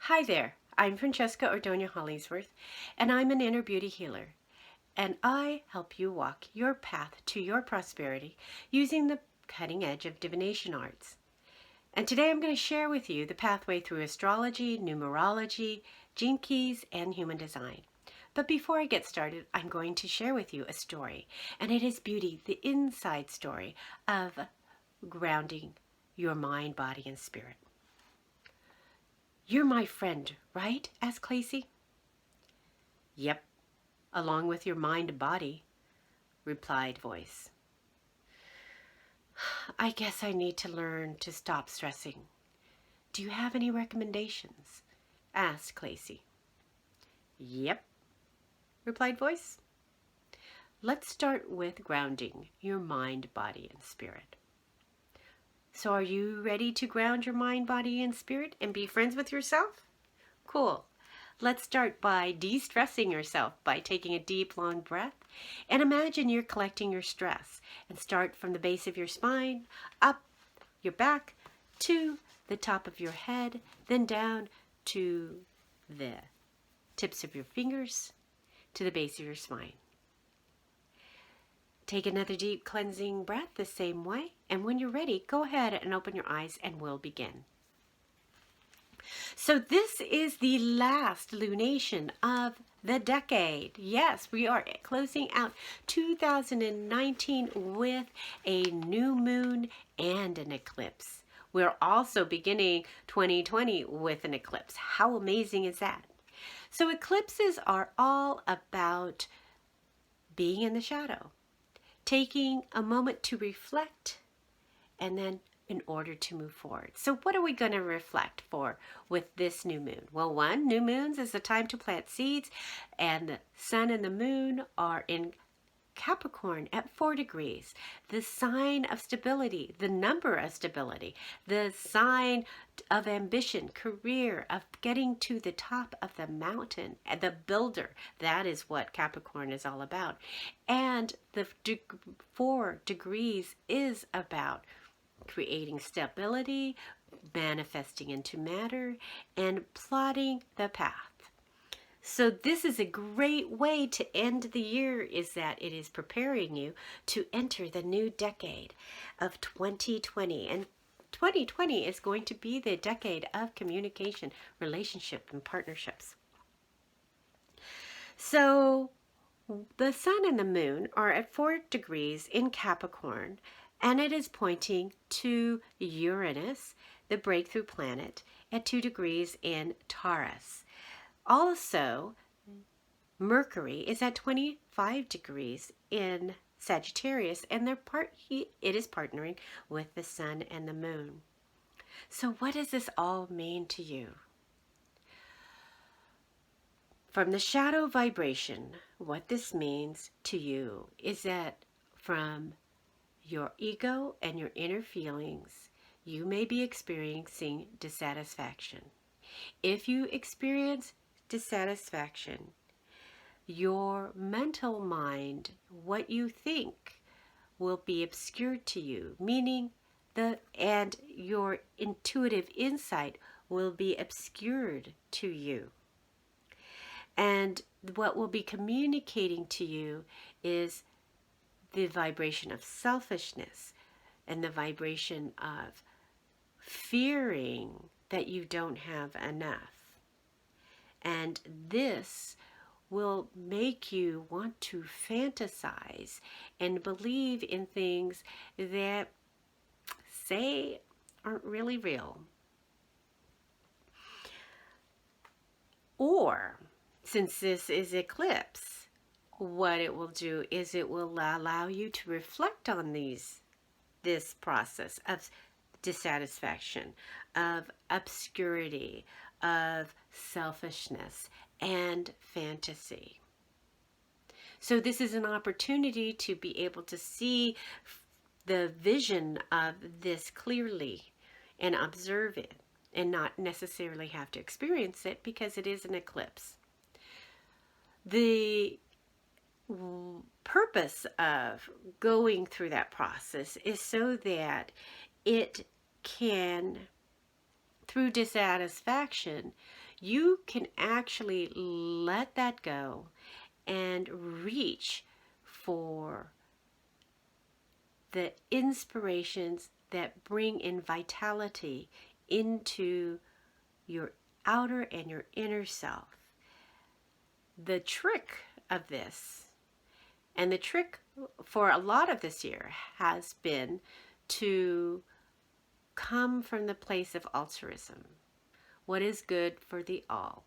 Hi there, I'm Francesca Ordonia Hollingsworth, and I'm an inner beauty healer. And I help you walk your path to your prosperity using the cutting edge of divination arts. And today I'm going to share with you the pathway through astrology, numerology, gene keys, and human design. But before I get started, I'm going to share with you a story, and it is beauty, the inside story of grounding your mind, body, and spirit. "You're my friend, right?" asked Clacy. "Yep, along with your mind and body," replied voice. "I guess I need to learn to stop stressing. Do you have any recommendations?" asked Clacy. "Yep," replied voice. "Let's start with grounding your mind, body, and spirit." So are you ready to ground your mind, body, and spirit and be friends with yourself? Cool. Let's start by de-stressing yourself by taking a deep, long breath. And imagine you're collecting your stress. And start from the base of your spine, up your back, to the top of your head, then down to the tips of your fingers, to the base of your spine. Take another deep cleansing breath the same way, and when you're ready, go ahead and open your eyes and we'll begin. So this is the last lunation of the decade. Yes, we are closing out 2019 with a new moon and an eclipse. We're also beginning 2020 with an eclipse. How amazing is that? So eclipses are all about being in the shadow, taking a moment to reflect, and then in order to move forward. So what are we going to reflect for with this new moon? Well, one, new moons is the time to plant seeds, and the sun and the moon are in Capricorn at 4 degrees, the sign of stability, the number of stability, the sign of ambition, career, of getting to the top of the mountain, the builder. That is what Capricorn is all about. And the 4 degrees is about creating stability, manifesting into matter, and plotting the path. So this is a great way to end the year, is that it is preparing you to enter the new decade of 2020. And 2020 is going to be the decade of communication, relationship, and partnerships. So the sun and the moon are at 4 degrees in Capricorn, and it is pointing to Uranus, the breakthrough planet, at 2 degrees in Taurus. Also, Mercury is at 25 degrees in Sagittarius, and it is partnering with the sun and the moon. So what does this all mean to you? From the shadow vibration, what this means to you is that from your ego and your inner feelings, you may be experiencing dissatisfaction. If you experience dissatisfaction, your mental mind, what you think, will be obscured to you, meaning and your intuitive insight will be obscured to you. And what will be communicating to you is the vibration of selfishness and the vibration of fearing that you don't have enough. And this will make you want to fantasize and believe in things that, say, aren't really real. Or, since this is eclipse, what it will do is it will allow you to reflect on this process of dissatisfaction, of obscurity, of selfishness, and fantasy. So this is an opportunity to be able to see the vision of this clearly and observe it, and not necessarily have to experience it because it is an eclipse. The purpose of going through that process is so that it can, through dissatisfaction, you can actually let that go and reach for the inspirations that bring in vitality into your outer and your inner self. The trick of this, and the trick for a lot of this year, has been to come from the place of altruism. What is good for the all?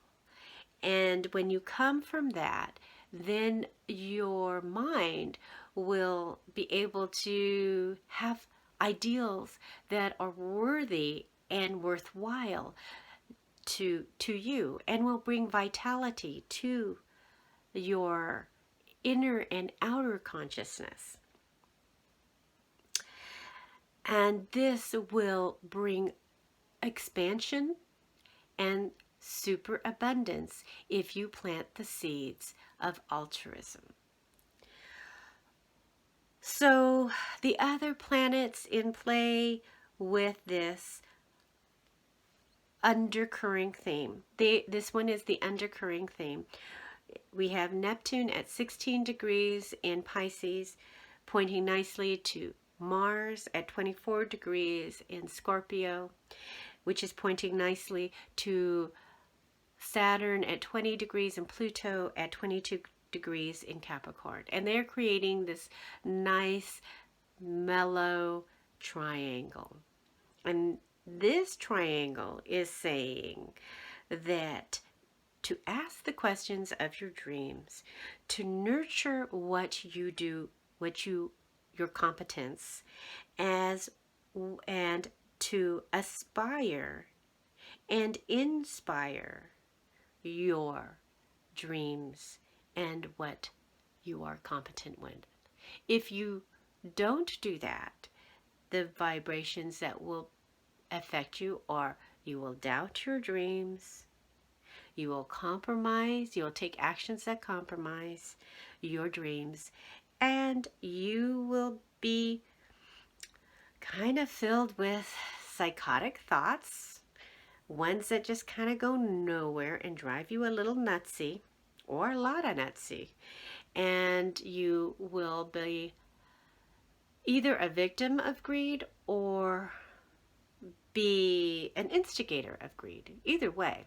And when you come from that, then your mind will be able to have ideals that are worthy and worthwhile to you, and will bring vitality to your inner and outer consciousness. And this will bring expansion and superabundance if you plant the seeds of altruism. So the other planets in play with this undercurrent theme. This one is the undercurrent theme. We have Neptune at 16 degrees in Pisces, pointing nicely to Mars at 24 degrees in Scorpio, which is pointing nicely to Saturn at 20 degrees and Pluto at 22 degrees in Capricorn. And they're creating this nice, mellow triangle. And this triangle is saying that to ask the questions of your dreams, to nurture what you do, your competence, and to aspire and inspire your dreams and what you are competent with. If you don't do that, the vibrations that will affect you are you will doubt your dreams, you will compromise, you'll take actions that compromise your dreams, and you will be kind of filled with psychotic thoughts, ones that just kind of go nowhere and drive you a little nutsy or a lot of nutsy. And you will be either a victim of greed or be an instigator of greed. Either way.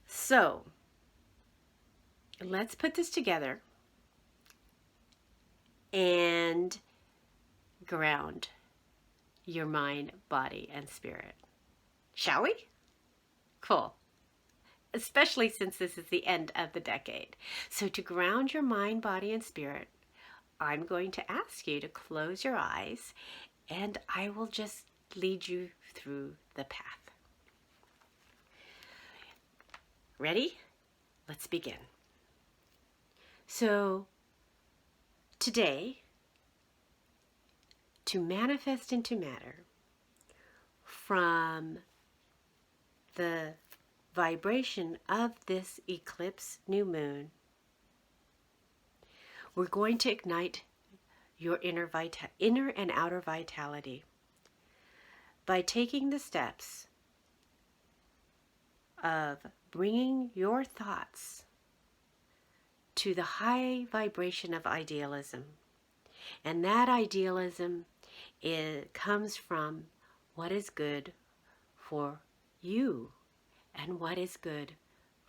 So let's put this together and ground your mind, body, and spirit. Shall we? Cool. Especially since this is the end of the decade. So to ground your mind, body, and spirit, I'm going to ask you to close your eyes, and I will just lead you through the path. Ready? Let's begin. So today, to manifest into matter from the vibration of this eclipse new moon, we're going to ignite your inner and outer vitality by taking the steps of bringing your thoughts to the high vibration of idealism. And that idealism comes from what is good for you and what is good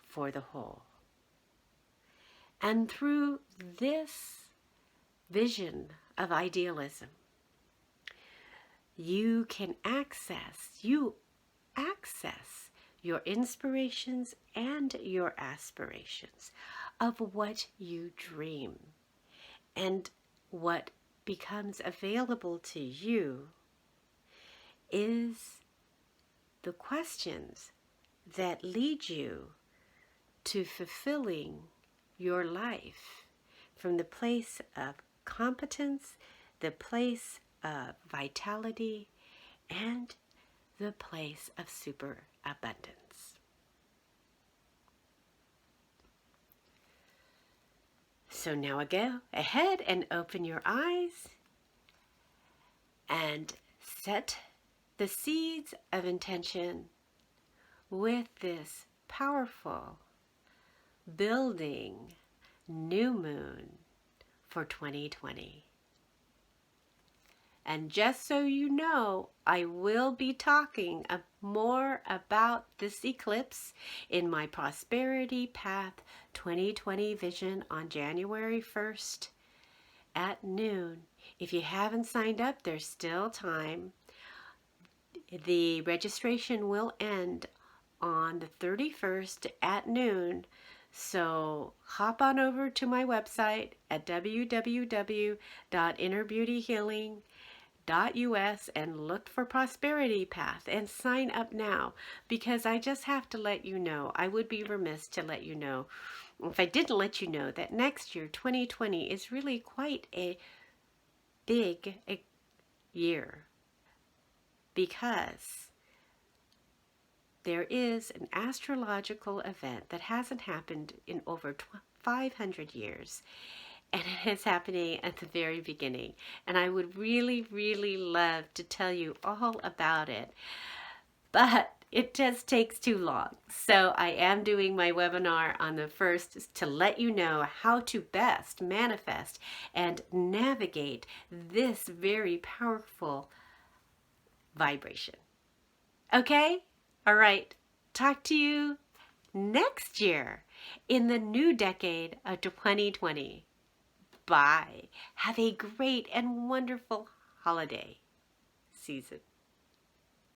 for the whole. And through this vision of idealism, you can access your inspirations and your aspirations of what you dream. And what becomes available to you is the questions that lead you to fulfilling your life from the place of competence, the place of vitality, and the place of superabundance. So now go ahead and open your eyes and set the seeds of intention with this powerful building new moon for 2020. And just so you know, I will be talking more about this eclipse in my Prosperity Path 2020 vision on January 1st at noon. If you haven't signed up, there's still time. The registration will end on the 31st at noon. So hop on over to my website at www.innerbeautyhealing.us and look for Prosperity Path and sign up now, because I just have to let you know, I would be remiss to let you know if I didn't let you know that next year 2020 is really quite a big year, because there is an astrological event that hasn't happened in over 500 years, and it is happening at the very beginning. And I would really, really love to tell you all about it, but it just takes too long. So I am doing my webinar on the 1st to let you know how to best manifest and navigate this very powerful vibration. Okay? All right. Talk to you next year in the new decade of 2020. Bye. Have a great and wonderful holiday season.